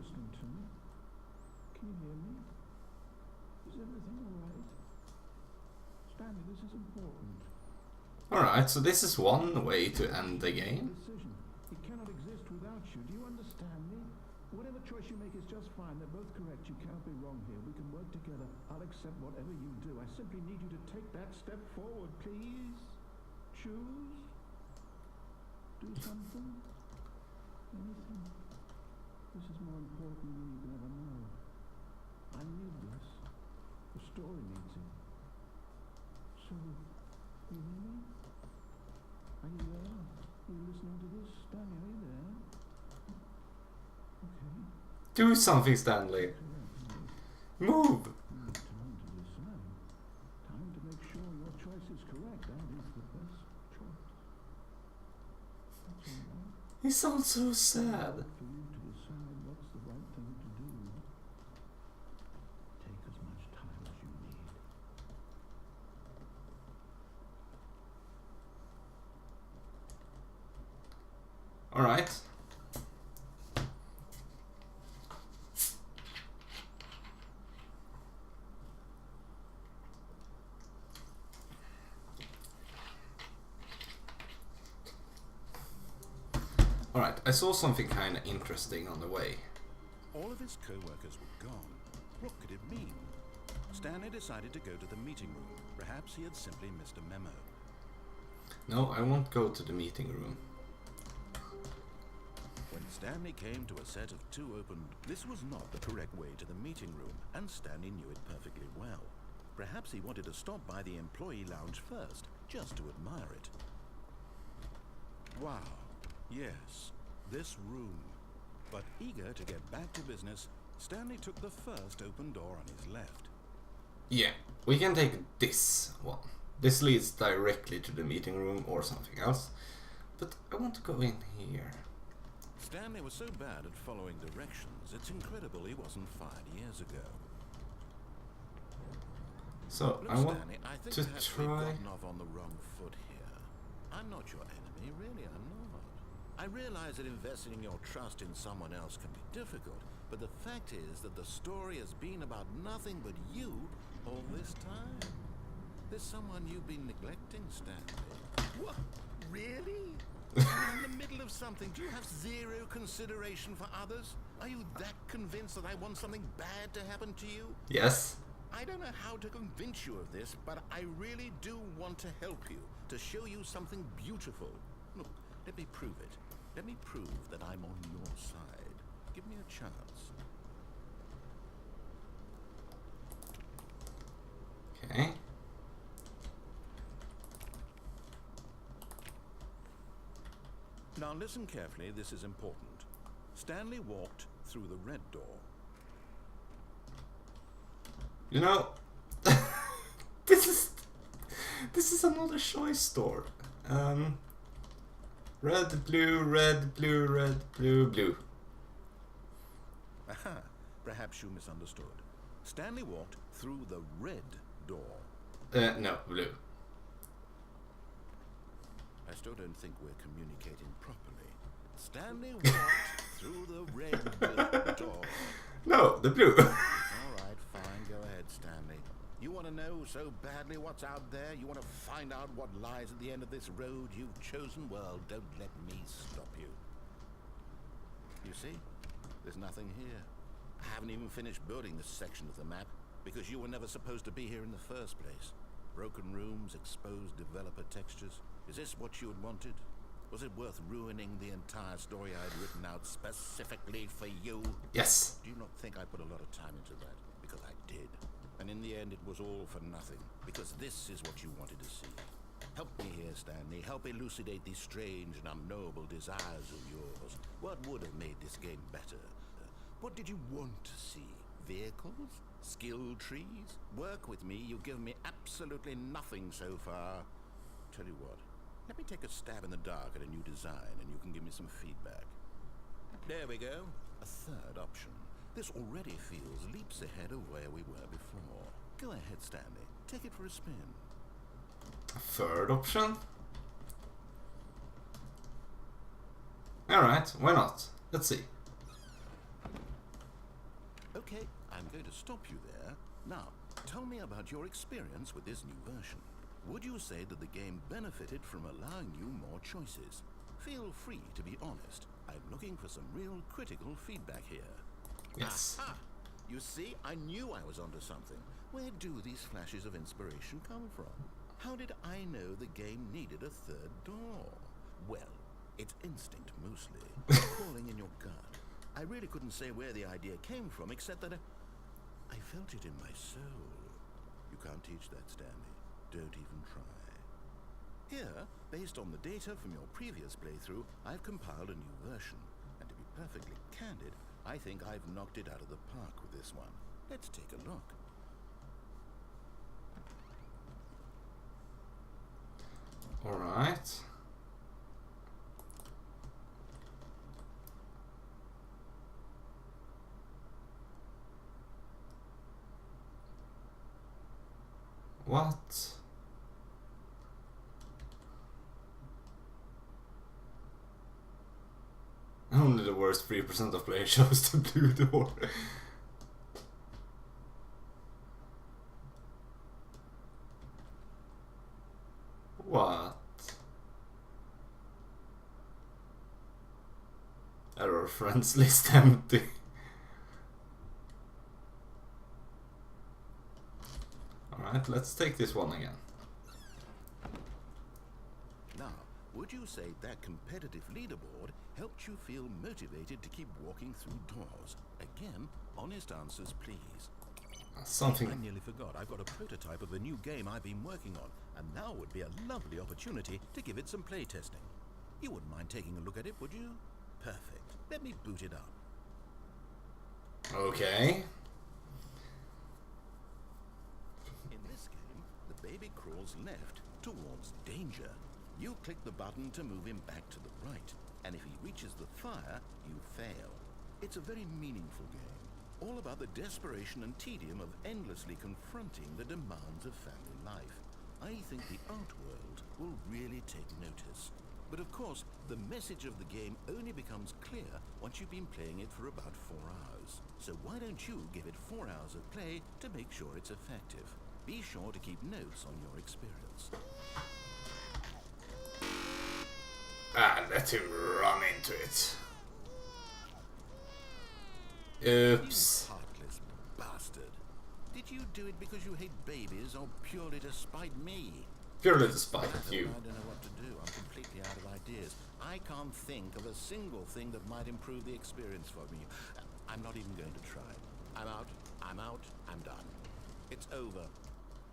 listening to me? Can you hear me? Is everything alright? Stanley, this is important. Alright, so this is one way to end the game. Decision. It cannot exist without you. Do you understand me? Whatever choice you make is just fine. They're both correct. You cannot be wrong here. We can work together. I'll accept whatever you do. I simply need you to take that step forward, please. Choose. Do something. Anything. This is more important than you can ever know. I need this. The story needs it. So, you hear me? Are you there? Are you listening to this? Stanley, are you there? Okay. Do something, Stanley. Move! Time to decide. Time to make sure your choice is correct. That is the best choice. That's all right. He sounds so sad. For you to decide what's the right thing to do. Take as much time as you need. Alright. Alright, I saw something kinda interesting on the way. All of his co-workers were gone. What could it mean? Stanley decided to go to the meeting room. Perhaps he had simply missed a memo. No, I won't go to the meeting room. When Stanley came to a set of two open... This was not the correct way to the meeting room, and Stanley knew it perfectly well. Perhaps he wanted to stop by the employee lounge first, just to admire it. Wow. Yes, this room. But eager to get back to business, Stanley took the first open door on his left. Yeah, we can take this one. This leads directly to the meeting room or something else. But I want to go in here. Stanley was so bad at following directions, it's incredible he wasn't fired years ago. So, Look, I want Stanley, I think to perhaps we've try... gotten off on the wrong foot here. I'm not your enemy, really, I'm not. I realize that investing your trust in someone else can be difficult, but the fact is that the story has been about nothing but you all this time. There's someone you've been neglecting, Stanley. What? Really? I'm in the middle of something. Do you have zero consideration for others? Are you that convinced that I want something bad to happen to you? Yes. I don't know how to convince you of this, but I really do want to help you, to show you something beautiful. Look, let me prove it. Let me prove that I'm on your side. Give me a chance. Okay. Now listen carefully, this is important. Stanley walked through the red door. You know, this is another choice store. Red, blue, red, blue, red, blue, blue. Aha, perhaps you misunderstood. Stanley walked through the red door. No, blue. I still don't think we're communicating properly. Stanley walked through the red door. No, the blue. All right, fine. Go ahead, Stanley. You want to know so badly what's out there? You want to find out what lies at the end of this road you've chosen? Well, don't let me stop you. You see? There's nothing here. I haven't even finished building this section of the map because you were never supposed to be here in the first place. Broken rooms, exposed developer textures. Is this what you had wanted? Was it worth ruining the entire story I'd written out specifically for you? Yes. Do you not think I put a lot of time into that? Because I did. And in the end, it was all for nothing. Because this is what you wanted to see. Help me here, Stanley. Help elucidate these strange and unknowable desires of yours. What would have made this game better? What did you want to see? Vehicles? Skill trees? Work with me. You've given me absolutely nothing so far. Tell you what. Let me take a stab in the dark at a new design and you can give me some feedback. There we go. A third option. This already feels leaps ahead of where we were before. Go ahead, Stanley. Take it for a spin. A third option? Alright, why not? Let's see. I'm going to stop you there. Now, tell me about your experience with this new version. Would you say that the game benefited from allowing you more choices? Feel free to be honest. I'm looking for some real critical feedback here. Yes. Aha! You see, I knew I was onto something. Where do these flashes of inspiration come from? How did I know the game needed a third door? Well, it's instinct mostly. Calling in your gut. I really couldn't say where the idea came from, except that I felt it in my soul. You can't teach that, Stanley. Don't even try. Here, based on the data from your previous playthrough, I've compiled a new version. And to be perfectly candid, I think I've knocked it out of the park with this one. Let's take a look. All right. What? Only the worst 3% of players chose the blue door. What? Error friends list empty. Alright, let's take this one again. Now, would you say that competitive leaderboard helped you feel motivated to keep walking through doors? Again, honest answers, please. Something. I nearly forgot. I've got a prototype of a new game I've been working on, and now would be a lovely opportunity to give it some playtesting. You wouldn't mind taking a look at it, would you? Perfect. Let me boot it up. Okay. In this game, the baby crawls left towards danger. You click the button to move him back to the right, and if he reaches the fire, you fail. It's a very meaningful game, all about the desperation and tedium of endlessly confronting the demands of family life. I think the art world will really take notice. But of course, the message of the game only becomes clear once you've been playing it for about 4 hours. So why don't you give it 4 hours of play to make sure it's effective? Be sure to keep notes on your experience. Let him run into it. Oops. You heartless bastard. Did you do it because you hate babies or purely to spite me? Purely to spite you. I don't know what to do. I'm completely out of ideas. I can't think of a single thing that might improve the experience for me. I'm not even going to try. I'm out. I'm done. It's over.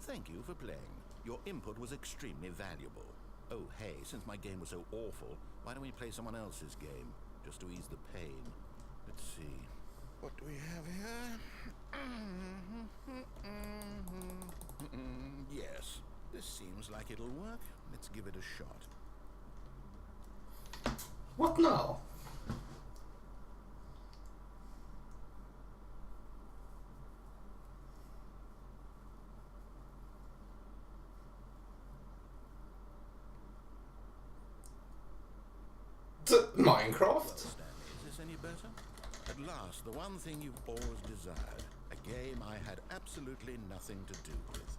Thank you for playing. Your input was extremely valuable. Oh, hey, since my game was so awful, why don't we play someone else's game, just to ease the pain? Let's see. What do we have here? Yes, this seems like it'll work. Let's give it a shot. What now? Minecraft? Well, Stanley, is this any better? At last, the one thing you've always desired. A game I had absolutely nothing to do with.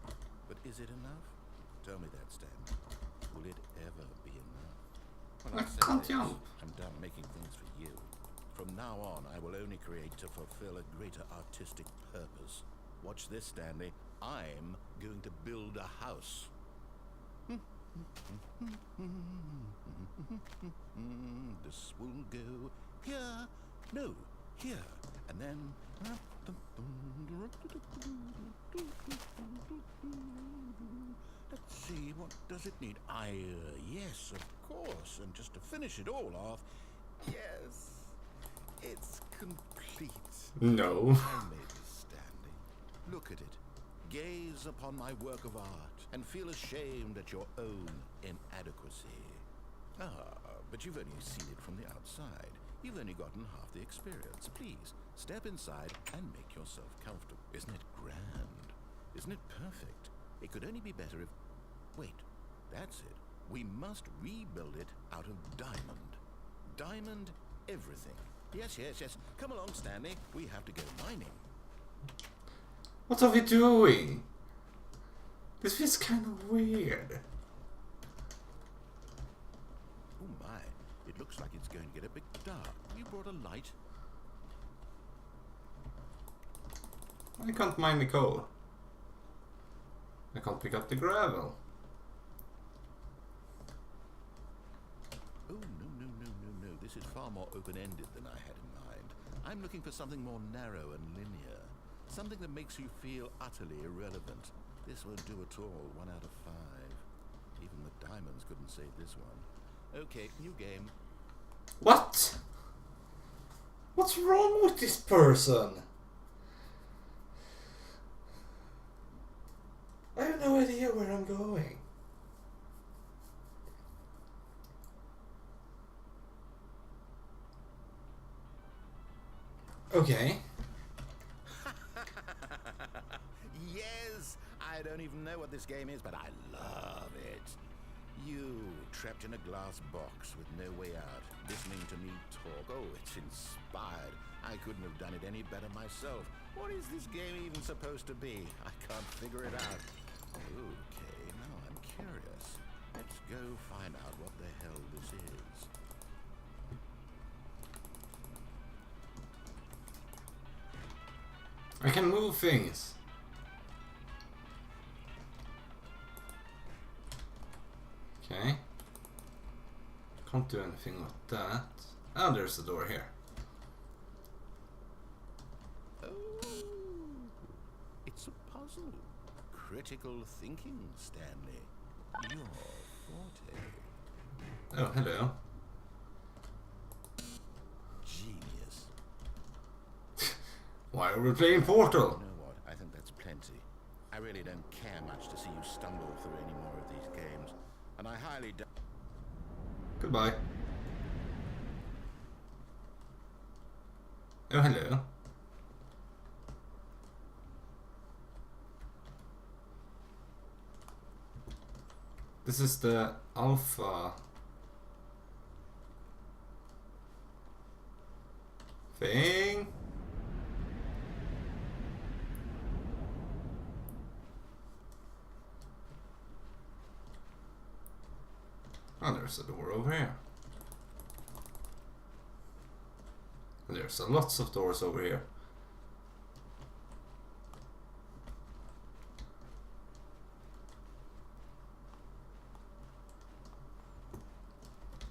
But is it enough? Tell me that, Stanley. Will it ever be enough? When I say can't this, jump. I'm done making things for you. From now on, I will only create to fulfill a greater artistic purpose. Watch this, Stanley. I'm going to build a house. This will go here. No, here. And then... Let's see, what does it need? Yes, of course. And just to finish it all off... Yes, it's complete. No. I made this, Stanley. Look at it. Gaze upon my work of art and feel ashamed at your own inadequacy. But you've only seen it from the outside. You've only gotten half the experience. Please, step inside and make yourself comfortable. Isn't it grand? Isn't it perfect? It could only be better if... Wait, that's it. We must rebuild it out of diamond. Diamond everything. Yes. Come along, Stanley. We have to go mining. What are we doing? This feels kind of weird. Oh my, it looks like it's going to get a bit dark. You brought a light? I can't mine the coal. I can't pick up the gravel. Oh, no. This is far more open-ended than I had in mind. I'm looking for something more narrow and linear. Something that makes you feel utterly irrelevant. This won't do at all. 1 out of 5. Even the diamonds couldn't save this one. Okay, new game. What? What's wrong with this person? I have no idea where I'm going. Okay. Yes! I don't even know what this game is, but I love it. You, trapped in a glass box with no way out, listening to me talk. Oh, it's inspired. I couldn't have done it any better myself. What is this game even supposed to be? I can't figure it out. Okay, now I'm curious. Let's go find out what the hell this is. I can move things. Okay. Can't do anything with that. Oh, there's a door here. Oh, it's a puzzle. Critical thinking, Stanley. Your forte. Oh, hello. Genius. Why are we playing Portal? You know what? I think that's plenty. I really don't care much to see you stumble through any more of these games. And I highly doubt... Goodbye. Oh, hello. This is the alpha thing. Oh, there's a door over here. There's lots of doors over here.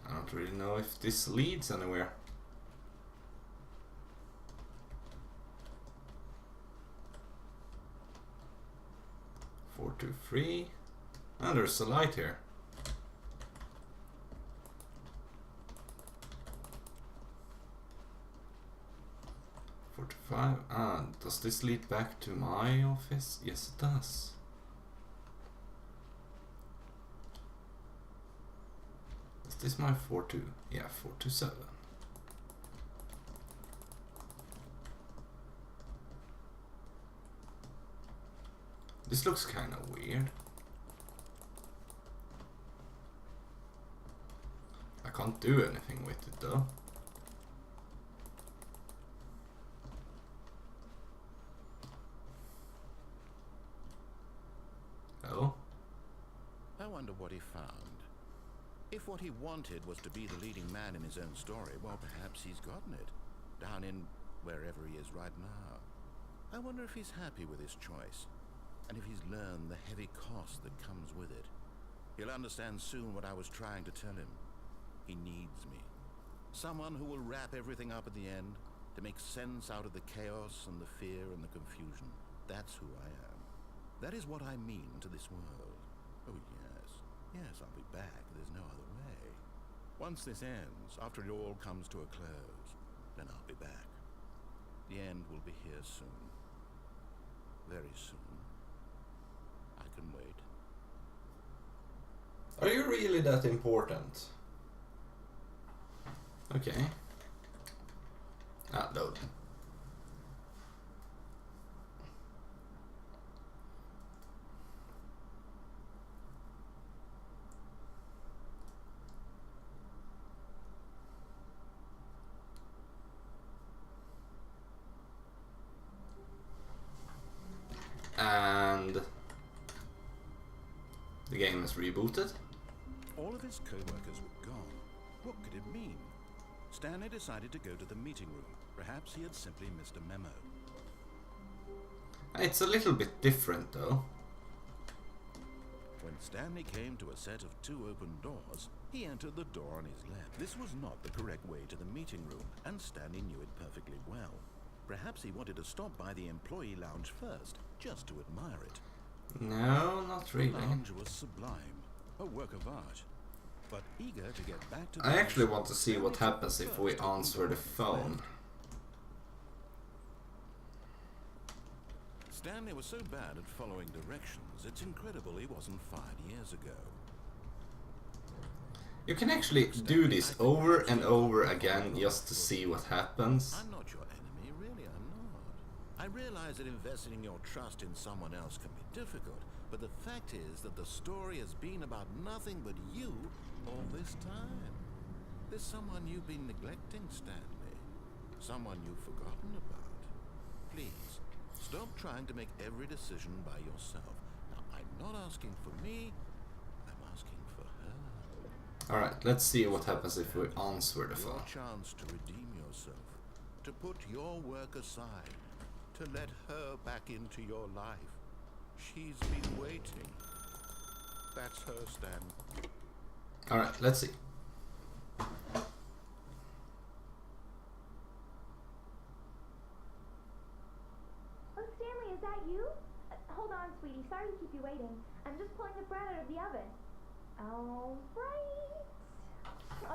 I don't really know if this leads anywhere. Four, 2, 3. And there's a light here. 45. Ah, does this lead back to my office? Yes, it does. Is this my 42? Yeah, 427. This looks kind of weird. I can't do anything with it though. Oh? I wonder what he found. If what he wanted was to be the leading man in his own story, well, perhaps he's gotten it. Down in wherever he is right now. I wonder if he's happy with his choice. And if he's learned the heavy cost that comes with it. He'll understand soon what I was trying to tell him. He needs me. Someone who will wrap everything up at the end, to make sense out of the chaos and the fear and the confusion. That's who I am. That is what I mean to this world. Oh yes, yes, I'll be back. There's no other way. Once this ends, after it all comes to a close, then I'll be back. The end will be here soon. Very soon. I can wait. Are you really that important? Okay. Ah, load. is rebooted. All of his co-workers were gone. What could it mean? Stanley decided to go to the meeting room. Perhaps he had simply missed a memo. It's a little bit different though. When Stanley came to a set of 2 open doors, he entered the door on his left. This was not the correct way to the meeting room, and Stanley knew it perfectly well. Perhaps he wanted to stop by the employee lounge first, just to admire it. No, not really. The lounge was sublime, a work of art. But eager to get back to the I actually house, want to see what Stanley happens took if we first to answer the phone. Stanley was so bad at following directions, it's incredible he wasn't fired years ago. You can actually do this over and over again just to see what happens. I'm not your enemy, really, I'm not. I realize that investing your trust in someone else can be difficult, but the fact is that the story has been about nothing but you all this time. There's someone you've been neglecting, Stanley. Someone you've forgotten about. Please, stop trying to make every decision by yourself. Now, I'm not asking for me, I'm asking for her. Alright, let's see what happens if we answer the Your phone. chance to redeem yourself, to put your work aside, to let her back into your life. She's been waiting. That's her, Stan. Alright, let's see. Oh, Stanley, is that you? Hold on, sweetie. Sorry to keep you waiting. I'm just pulling the bread out of the oven. All right.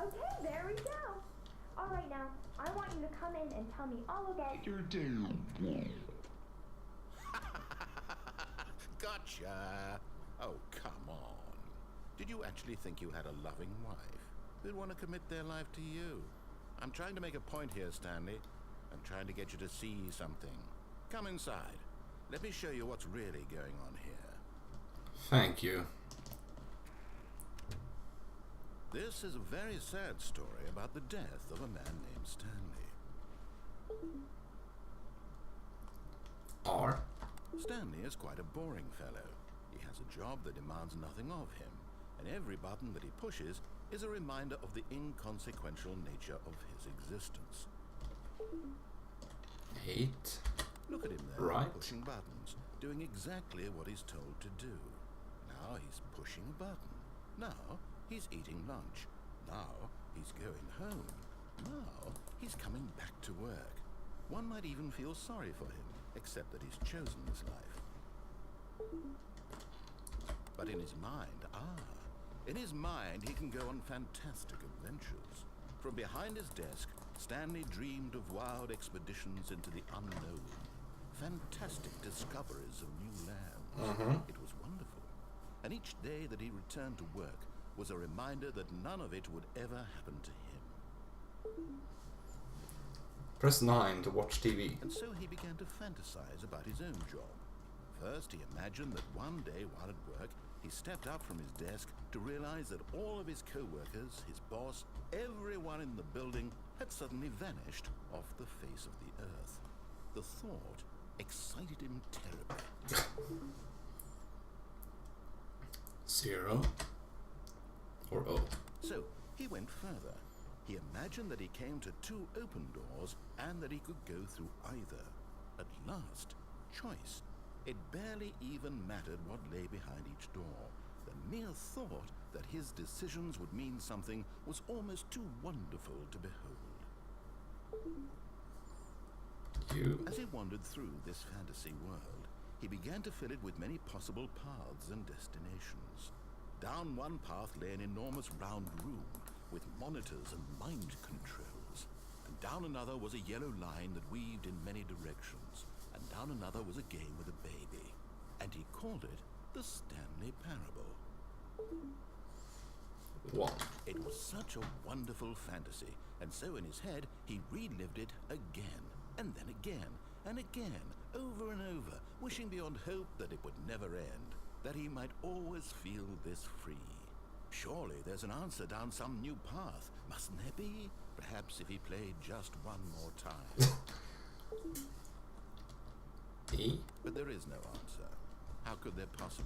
Okay, there we go. All right, now, I want you to come in and tell me all about your day. Gotcha. Oh, come on. Did you actually think you had a loving wife who'd want to commit their life to you? I'm trying to make a point here, Stanley. I'm trying to get you to see something. Come inside. Let me show you what's really going on here. Thank you. This is a very sad story about the death of a man named Stanley. R. Stanley is quite a boring fellow. He has a job that demands nothing of him, and every button that he pushes is a reminder of the inconsequential nature of his existence. 8. Look at him there, Right. pushing buttons, doing exactly what he's told to do. Now he's pushing a button. Now he's eating lunch. Now he's going home. Now he's coming back to work. One might even feel sorry for him, except that he's chosen this life. But in his mind, he can go on fantastic adventures. From behind his desk, Stanley dreamed of wild expeditions into the unknown, fantastic discoveries of new lands. It was wonderful. And each day that he returned to work was a reminder that none of it would ever happen to him. Press 9 to watch TV. And so he began to fantasize about his own job. First, he imagined that one day while at work, he stepped up from his desk to realize that all of his co-workers, his boss, everyone in the building had suddenly vanished off the face of the earth. The thought excited him terribly. 0 or O. So he went further. He imagined that he came to 2 open doors and that he could go through either. At last, choice. It barely even mattered what lay behind each door. The mere thought that his decisions would mean something was almost too wonderful to behold. U. As he wandered through this fantasy world, he began to fill it with many possible paths and destinations. Down one path lay an enormous round room with monitors and mind controls. And down another was a yellow line that weaved in many directions. And down another was a game with a baby. And he called it the Stanley Parable. 1. It was such a wonderful fantasy, and so in his head he relived it again, and then again, and again, over and over, wishing beyond hope that it would never end, that he might always feel this free. Surely there's an answer down some new path, mustn't there be? Perhaps if he played just one more time. E. But there is no answer. How could there possibly